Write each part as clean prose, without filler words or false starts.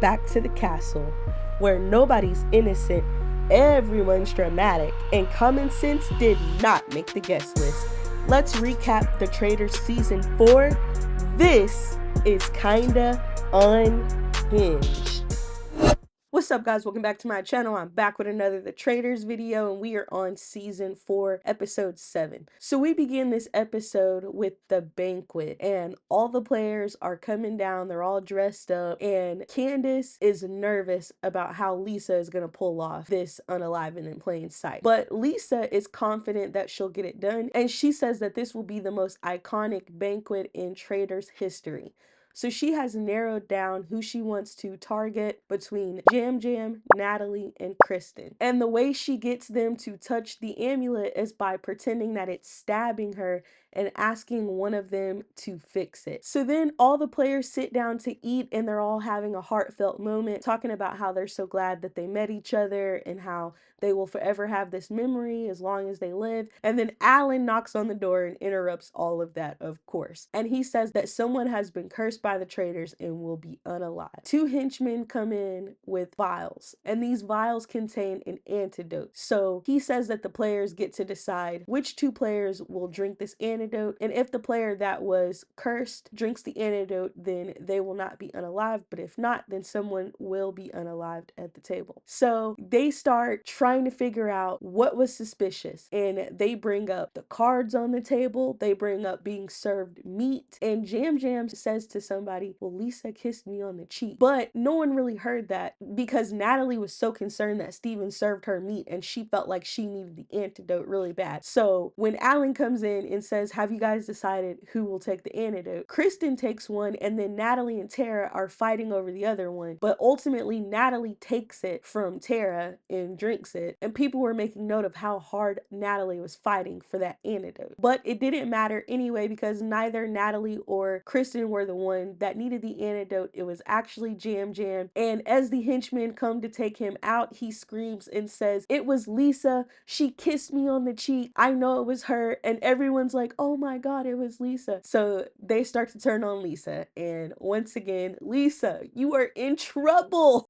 back to the castle, where nobody's innocent, everyone's dramatic, and common sense did not make the guest list. Let's recap the Traitors Season 4. This is kinda unhinged. What's up, guys? Welcome back to my channel. I'm back with another The Traitors video, and we are on Season 4, Episode 7. So we begin this episode with the banquet, and all the players are coming down. They're all dressed up, and Candace is nervous about how Lisa is going to pull off this unaliving in plain sight. But Lisa is confident that she'll get it done, and she says that this will be the most iconic banquet in Traitors history. So she has narrowed down who she wants to target between Jam Jam, Natalie, and Kristen. And the way she gets them to touch the amulet is by pretending that it's stabbing her and asking one of them to fix it. So then all the players sit down to eat, and they're all having a heartfelt moment, talking about how they're so glad that they met each other and how they will forever have this memory as long as they live. And then Alan knocks on the door and interrupts all of that, of course. And he says that someone has been cursed by the Traitors and will be unalive. Two henchmen come in with vials, and these vials contain an antidote. So he says that the players get to decide which two players will drink this antidote, and if the player that was cursed drinks the antidote, then they will not be unalive, but if not, then someone will be unalived at the table. So they start trying to figure out what was suspicious, and they bring up the cards on the table, they bring up being served meat, and Jam Jam says to somebody, well, Lisa kissed me on the cheek. But no one really heard that because Natalie was so concerned that Steven served her meat, and she felt like she needed the antidote really bad. So when Alan comes in and says, have you guys decided who will take the antidote? Kristen takes one, and then Natalie and Tara are fighting over the other one, but ultimately Natalie takes it from Tara and drinks it, and people were making note of how hard Natalie was fighting for that antidote. But it didn't matter anyway because neither Natalie or Kristen were the one that needed the antidote. It was actually Jam Jam, and as the henchmen come to take him out, he screams and says, it was Lisa, she kissed me on the cheek, I know it was her, and everyone's like, oh my god, it was Lisa. So they start to turn on Lisa, and once again, Lisa, you are in trouble.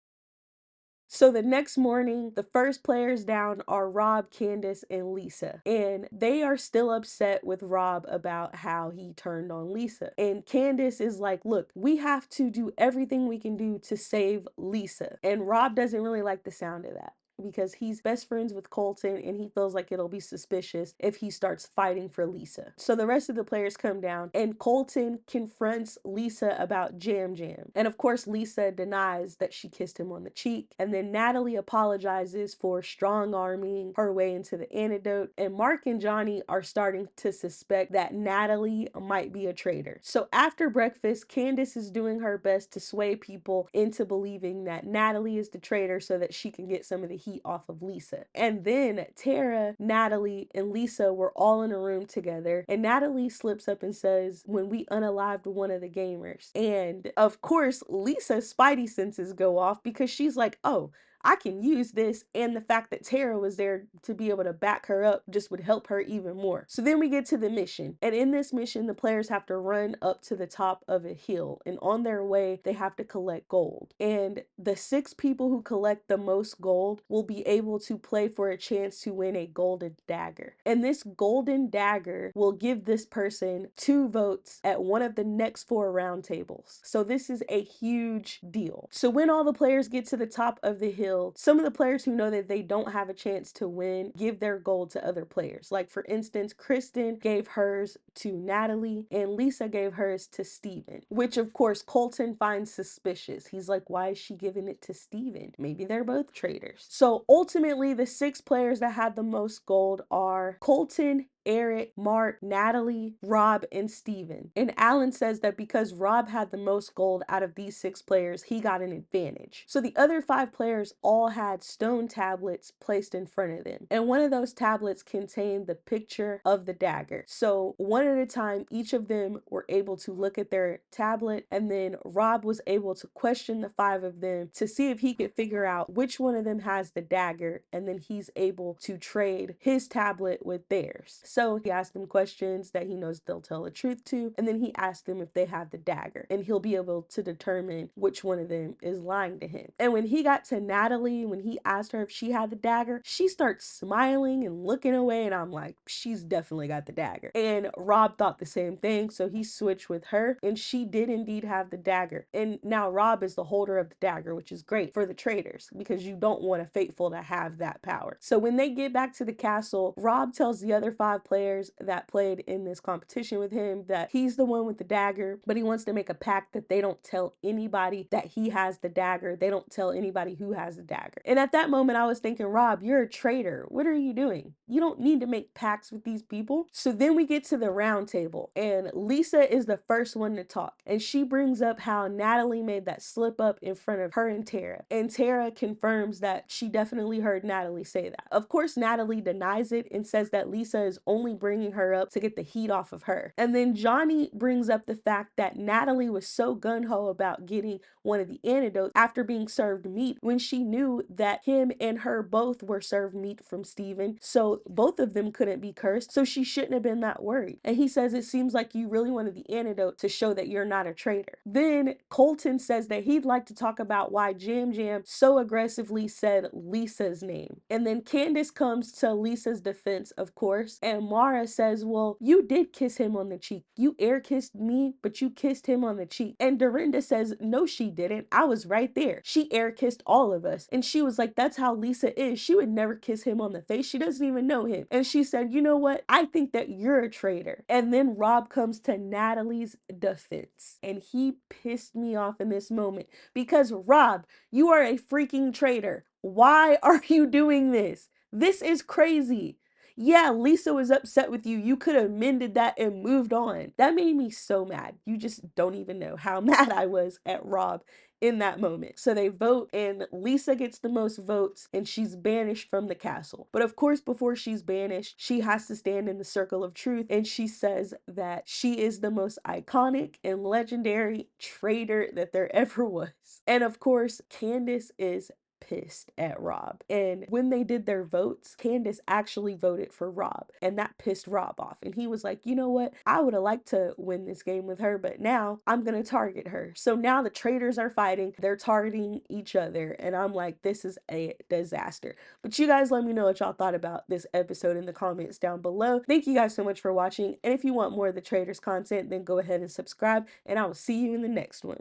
So the next morning, the first players down are Rob, Candace, and Lisa. And they are still upset with Rob about how he turned on Lisa. And Candace is like, look, we have to do everything we can do to save Lisa. And Rob doesn't really like the sound of that, because he's best friends with Colton and he feels like it'll be suspicious if he starts fighting for Lisa. So the rest of the players come down, and Colton confronts Lisa about Jam Jam. And of course, Lisa denies that she kissed him on the cheek. And then Natalie apologizes for strong-arming her way into the antidote. And Mark and Johnny are starting to suspect that Natalie might be a traitor. So after breakfast, Candace is doing her best to sway people into believing that Natalie is the traitor so that she can get some of the heat off of Lisa. And then Tara, Natalie, and Lisa were all in a room together, and Natalie slips up and says, when we unalived one of the gamers. And of course, Lisa's spidey senses go off because she's like, oh, I can use this, and the fact that Tara was there to be able to back her up just would help her even more. So then we get to the mission, and in this mission, the players have to run up to the top of a hill, and on their way, they have to collect gold. And the 6 people who collect the most gold will be able to play for a chance to win a golden dagger. And this golden dagger will give this person 2 votes at one of the next 4 round tables. So this is a huge deal. So when all the players get to the top of the hill, some of the players who know that they don't have a chance to win give their gold to other players. Like for instance, Kristen gave hers to Natalie and Lisa gave hers to Steven, which of course Colton finds suspicious. He's like, why is she giving it to Steven? Maybe they're both traitors. So ultimately the 6 players that had the most gold are Colton, Eric, Mark, Natalie, Rob, and Steven. And Alan says that because Rob had the most gold out of these 6 players, he got an advantage. So the other 5 players all had stone tablets placed in front of them. And one of those tablets contained the picture of the dagger. So one at a time, each of them were able to look at their tablet, and then Rob was able to question the 5 of them to see if he could figure out which one of them has the dagger, and then he's able to trade his tablet with theirs. So he asked them questions that he knows they'll tell the truth to, and then he asked them if they have the dagger, and he'll be able to determine which one of them is lying to him. And when he got to Natalie, when he asked her if she had the dagger, she starts smiling and looking away, and I'm like, she's definitely got the dagger. And Rob thought the same thing, so he switched with her, and she did indeed have the dagger. And now Rob is the holder of the dagger, which is great for the traitors because you don't want a faithful to have that power. So when they get back to the castle, Rob tells the other 5 players that played in this competition with him that he's the one with the dagger, but he wants to make a pact that they don't tell anybody that he has the dagger. They don't tell anybody who has the dagger. And at that moment, I was thinking, Rob, you're a traitor. What are you doing? You don't need to make pacts with these people. So then we get to the round table, and Lisa is the first one to talk. And she brings up how Natalie made that slip up in front of her and Tara. And Tara confirms that she definitely heard Natalie say that. Of course, Natalie denies it and says that Lisa is only bringing her up to get the heat off of her. And then Johnny brings up the fact that Natalie was so gung-ho about getting one of the antidotes after being served meat when she knew that him and her both were served meat from Steven. So both of them couldn't be cursed. So she shouldn't have been that worried. And he says, it seems like you really wanted the antidote to show that you're not a traitor. Then Colton says that he'd like to talk about why Jam Jam so aggressively said Lisa's name. And then Candace comes to Lisa's defense, of course, and Mara says, well, you did kiss him on the cheek. You air kissed me, but you kissed him on the cheek. And Dorinda says, no, she didn't. I was right there. She air kissed all of us. And she was like, that's how Lisa is. She would never kiss him on the face. She doesn't even know him. And she said, you know what? I think that you're a traitor. And then Rob comes to Natalie's defense. And he pissed me off in this moment because Rob, you are a freaking traitor. Why are you doing this? This is crazy. Yeah, Lisa was upset with you. You could have mended that and moved on. That made me so mad. You just don't even know how mad I was at Rob in that moment. So they vote, and Lisa gets the most votes, and she's banished from the castle. But of course, before she's banished, she has to stand in the circle of truth, and she says that she is the most iconic and legendary traitor that there ever was. And of course, Candace is pissed at Rob. And when they did their votes, Candace actually voted for Rob, and that pissed Rob off. And he was like, you know what? I would have liked to win this game with her, but now I'm gonna target her. So now the traitors are fighting, they're targeting each other, and I'm like, this is a disaster. But you guys let me know what y'all thought about this episode in the comments down below. Thank you guys so much for watching, and if you want more of the Traitors content, then go ahead and subscribe, and I will see you in the next one.